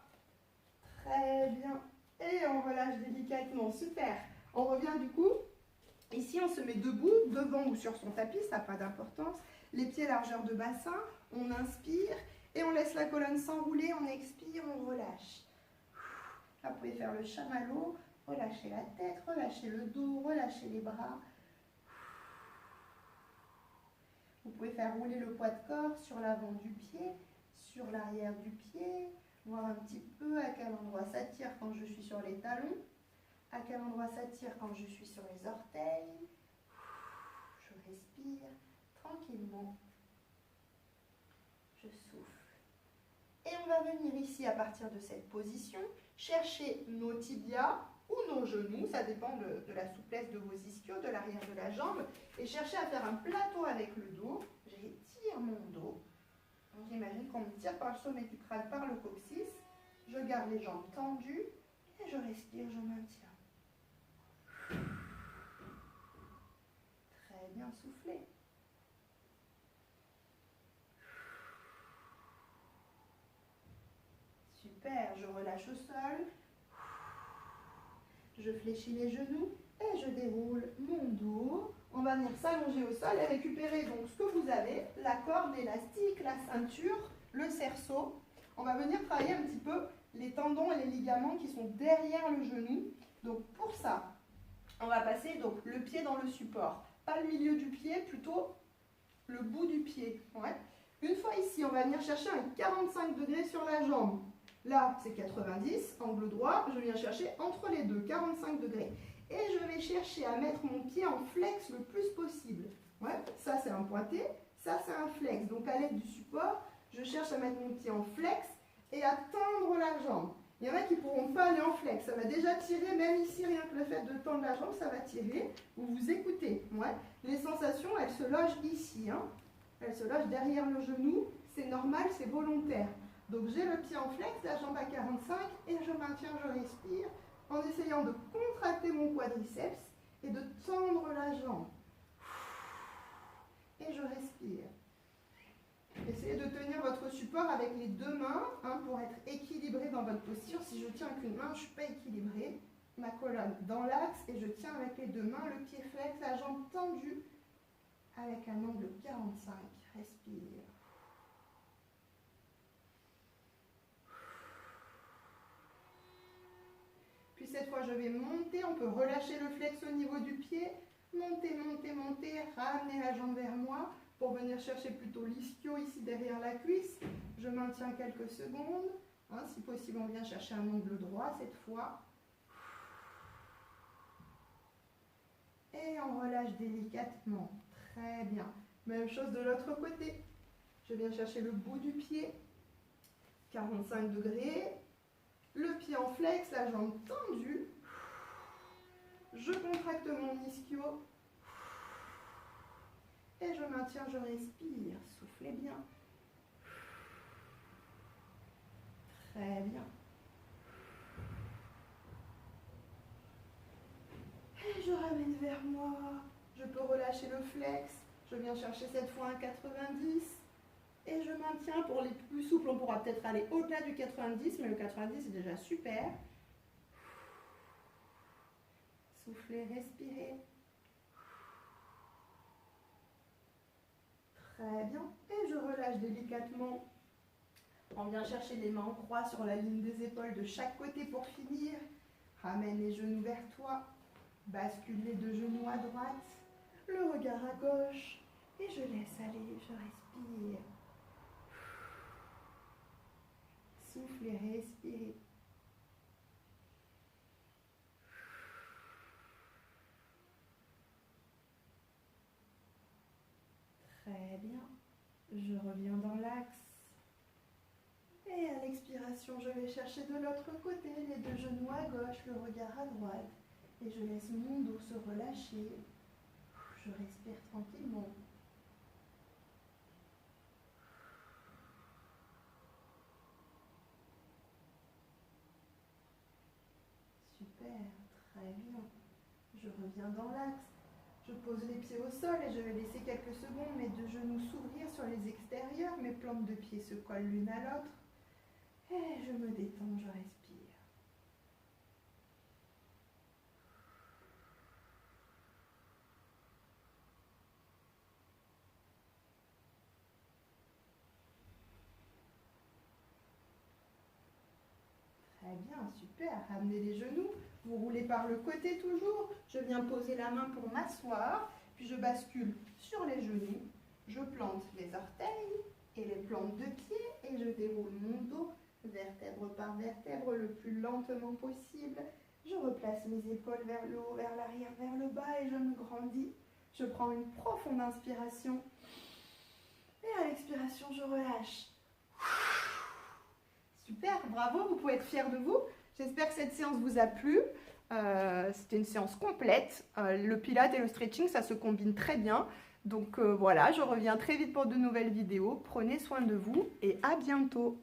Très bien. Et on relâche délicatement. Super. On revient du coup. Ici, on se met debout, devant ou sur son tapis, ça n'a pas d'importance. Les pieds largeur de bassin. On inspire et on laisse la colonne s'enrouler. On expire, on relâche. Là, vous pouvez faire le chamallow. Relâchez la tête, relâchez le dos, relâchez les bras. Vous pouvez faire rouler le poids de corps sur l'avant du pied, sur l'arrière du pied, voir un petit peu à quel endroit ça tire quand je suis sur les talons, à quel endroit ça tire quand je suis sur les orteils. Je respire tranquillement. Je souffle. Et on va venir ici, à partir de cette position, chercher nos tibias ou nos genoux, ça dépend de la souplesse de vos ischios, de l'arrière de la jambe, et chercher à faire un plateau avec le dos. J'étire mon dos. J'imagine qu'on me tire par le sommet du crâne, par le coccyx. Je garde les jambes tendues et je respire, je maintiens. Très bien soufflé. Super, je relâche au sol. Je fléchis les genoux et je déroule mon dos. On va venir s'allonger au sol et récupérer donc ce que vous avez, la corde, l'élastique, la ceinture, le cerceau. On va venir travailler un petit peu les tendons et les ligaments qui sont derrière le genou. Donc pour ça, on va passer donc le pied dans le support. Pas le milieu du pied, plutôt le bout du pied. Ouais. Une fois ici, on va venir chercher un 45 degrés sur la jambe. Là, c'est 90, angle droit. Je viens chercher entre les deux, 45 degrés. Et je vais chercher à mettre mon pied en flex le plus possible. Ouais, ça, c'est un pointé. Ça, c'est un flex. Donc, à l'aide du support, je cherche à mettre mon pied en flex et à tendre la jambe. Il y en a qui ne pourront pas aller en flex. Ça va déjà tirer, même ici, rien que le fait de tendre la jambe, ça va tirer. Vous vous écoutez. Ouais. Les sensations, elles se logent ici. Hein. Elles se logent derrière le genou. C'est normal, c'est volontaire. Donc j'ai le pied en flex, la jambe à 45 et je maintiens, je respire en essayant de contracter mon quadriceps et de tendre la jambe. Et je respire. Essayez de tenir votre support avec les deux mains hein, pour être équilibré dans votre posture. Si je tiens qu'une main, je ne suis pas équilibrée. Ma colonne dans l'axe et je tiens avec les deux mains, le pied flex, la jambe tendue avec un angle 45. Respire. Puis cette fois, je vais monter. On peut relâcher le flex au niveau du pied. Monter, monter, monter. Ramener la jambe vers moi pour venir chercher plutôt l'ischio ici derrière la cuisse. Je maintiens quelques secondes. Hein, si possible, on vient chercher un angle droit cette fois. Et on relâche délicatement. Très bien. Même chose de l'autre côté. Je viens chercher le bout du pied. 45 degrés. Le pied en flex, la jambe tendue. Je contracte mon ischio. Et je maintiens, je respire. Soufflez bien. Très bien. Et je ramène vers moi. Je peux relâcher le flex. Je viens chercher cette fois un 90. Et je maintiens. Pour les plus souples, on pourra peut-être aller au-delà du 90, mais le 90 est déjà super. Soufflez, respirez. Très bien. Et je relâche délicatement. On vient chercher les mains en croix sur la ligne des épaules de chaque côté pour finir. Ramène les genoux vers toi. Bascule les deux genoux à droite. Le regard à gauche. Et je laisse aller, je respire. Soufflez, respirez. Très bien. Je reviens dans l'axe. Et à l'expiration, je vais chercher de l'autre côté, les deux genoux à gauche, le regard à droite. Et je laisse mon dos se relâcher. Je respire tranquillement. Super, très bien. Je reviens dans l'axe. Je pose les pieds au sol et je vais laisser quelques secondes mes deux genoux s'ouvrir sur les extérieurs. Mes plantes de pieds se collent l'une à l'autre. Et je me détends, je respire. Très bien, super. Ramenez les genoux. Vous roulez par le côté toujours. Je viens poser la main pour m'asseoir. Puis je bascule sur les genoux. Je plante les orteils et les plantes de pied. Et je déroule mon dos, vertèbre par vertèbre, le plus lentement possible. Je replace mes épaules vers le haut, vers l'arrière, vers le bas et je me grandis. Je prends une profonde inspiration. Et à l'expiration, je relâche. Super, bravo, vous pouvez être fiers de vous. J'espère que cette séance vous a plu. C'était une séance complète. Le pilates et le stretching, ça se combine très bien. Donc voilà, je reviens très vite pour de nouvelles vidéos. Prenez soin de vous et à bientôt.